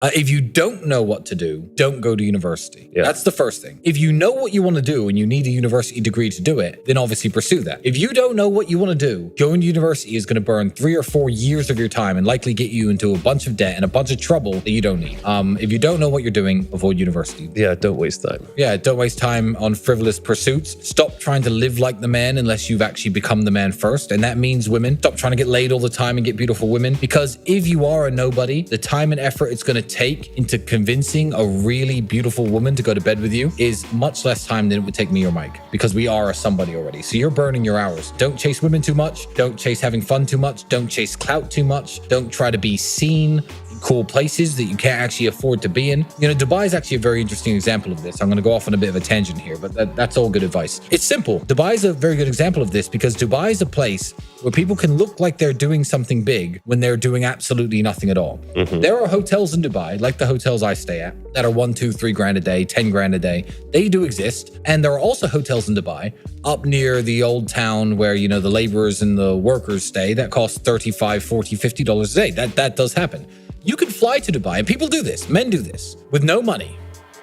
If you don't know what to do, don't go to university. Yeah. That's the first thing. If you know what you want to do and you need a university degree to do it, then obviously pursue that. If you don't know what you want to do, going to university is going to burn 3 or 4 years of your time and likely get you into a bunch of debt and a bunch of trouble that you don't need. If you don't know what you're doing, avoid university. Yeah, don't waste time. Yeah, don't waste time on frivolous pursuits. Stop trying to live like the man unless you've actually become the man first. And that means women. Stop trying to get laid all the time and get beautiful women. Because if you are a nobody, the time and effort it's going to take into convincing a really beautiful woman to go to bed with you is much less time than it would take me or Mike, because we are a somebody already. So you're burning your hours. Don't chase women too much. Don't chase having fun too much. Don't chase clout too much. Don't try to be seen in cool places that you can't actually afford to be in. You know, Dubai is actually a very interesting example of this. I'm going to go off on a bit of a tangent here, but that's all good advice. It's simple. Dubai is a very good example of this because Dubai is a place where people can look like they're doing something big when they're doing absolutely nothing at all. There are hotels in Dubai, like the hotels I stay at, that are 1, 2, 3 grand a day, 10 grand a day. They do exist. And there are also hotels in Dubai up near the old town where, you know, the laborers and the workers stay that cost $35, $40, $50 a day. That does happen. You can fly to Dubai, and people do this. Men do this with no money.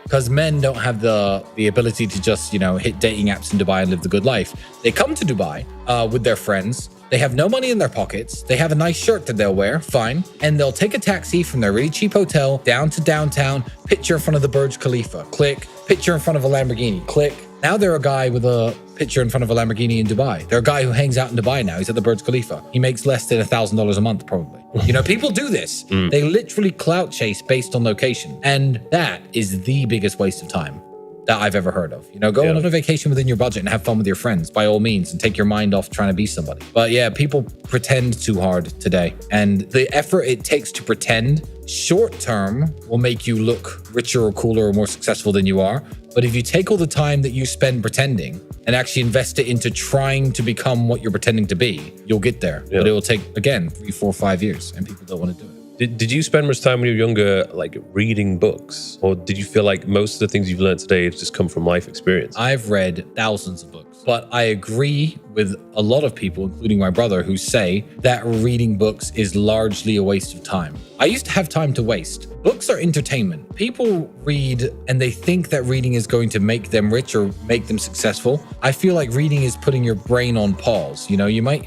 Because men don't have the ability to just, you know, hit dating apps in Dubai and live the good life. They come to Dubai with their friends. They have no money in their pockets. They have a nice shirt that they'll wear, fine. And they'll take a taxi from their really cheap hotel down to downtown, picture in front of the Burj Khalifa, click. Picture in front of a Lamborghini, click. Now they're a guy with a picture in front of a Lamborghini in Dubai. They're a guy who hangs out in Dubai now. He's at the Burj Khalifa. He makes less than $1,000 a month, probably. You know, people do this. They literally clout chase based on location. And that is the biggest waste of time that I've ever heard of. You know, go on a vacation within your budget and have fun with your friends, by all means, and take your mind off trying to be somebody. But yeah, people pretend too hard today. And the effort it takes to pretend short term will make you look richer or cooler or more successful than you are. But if you take all the time that you spend pretending and actually invest it into trying to become what you're pretending to be, you'll get there. Yeah. But it will take, again, 3, 4, 5 years, and people don't want to do it. Did you spend much time when you were younger, like reading books? Or did you feel like most of the things you've learned today have just come from life experience? I've read thousands of books, but I agree with a lot of people, including my brother, who say that reading books is largely a waste of time. I used to have time to waste. Books are entertainment. People read and they think that reading is going to make them rich or make them successful. I feel like reading is putting your brain on pause. You know, you might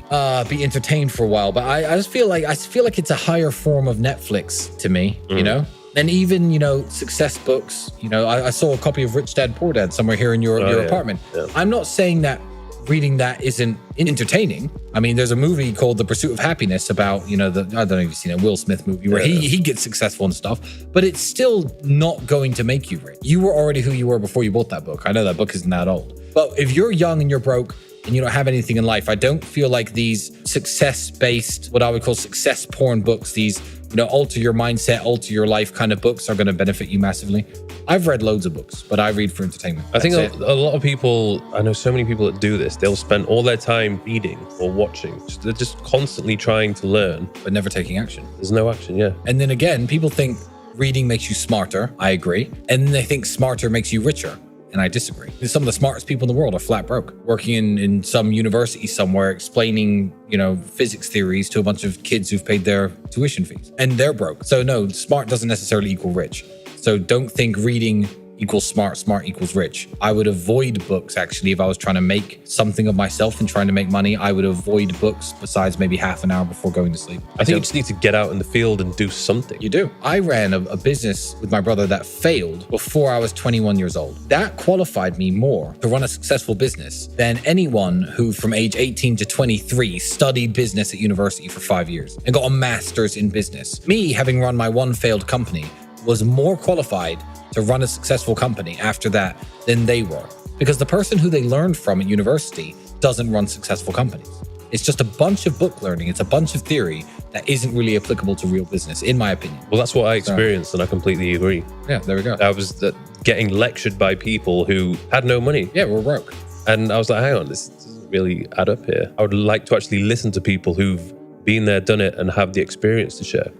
be entertained for a while, but I just feel like it's a higher form of Netflix to me, you know? And even, you know, success books, you know, I saw a copy of Rich Dad, Poor Dad somewhere here in your apartment. Yeah. I'm not saying that reading that isn't entertaining. I mean, there's a movie called The Pursuit of Happiness about, you know, I don't know if you've seen a Will Smith movie where he gets successful and stuff, but it's still not going to make you rich. You were already who you were before you bought that book. I know that book isn't that old. But if you're young and you're broke and you don't have anything in life, I don't feel like these success-based, what I would call success porn books, these, you know, alter your mindset, alter your life kind of books are going to benefit you massively. I've read loads of books, but I read for entertainment. I think a lot of people, I know so many people that do this, they'll spend all their time reading or watching. They're just constantly trying to learn. But never taking action. There's no action, yeah. And then again, people think reading makes you smarter. I agree. And then they think smarter makes you richer. And I disagree. Some of the smartest people in the world are flat broke, working in some university somewhere, explaining, you know, physics theories to a bunch of kids who've paid their tuition fees. And they're broke. So no, smart doesn't necessarily equal rich. So don't think reading equals smart, smart equals rich. I would avoid books, actually, if I was trying to make something of myself and trying to make money. I would avoid books besides maybe half an hour before going to sleep. I think you just need to get out in the field and do something. You do. I ran a business with my brother that failed before I was 21 years old. That qualified me more to run a successful business than anyone who from age 18 to 23 studied business at university for 5 years and got a master's in business. Me, having run my one failed company, was more qualified to run a successful company after that than they were. Because the person who they learned from at university doesn't run successful companies. It's just a bunch of book learning. It's a bunch of theory that isn't really applicable to real business, in my opinion. Well, that's what I experienced, and I completely agree. Yeah, there we go. I was getting lectured by people who had no money. Yeah, we're broke. And I was like, hang on, this doesn't really add up here. I would like to actually listen to people who've been there, done it, and have the experience to share.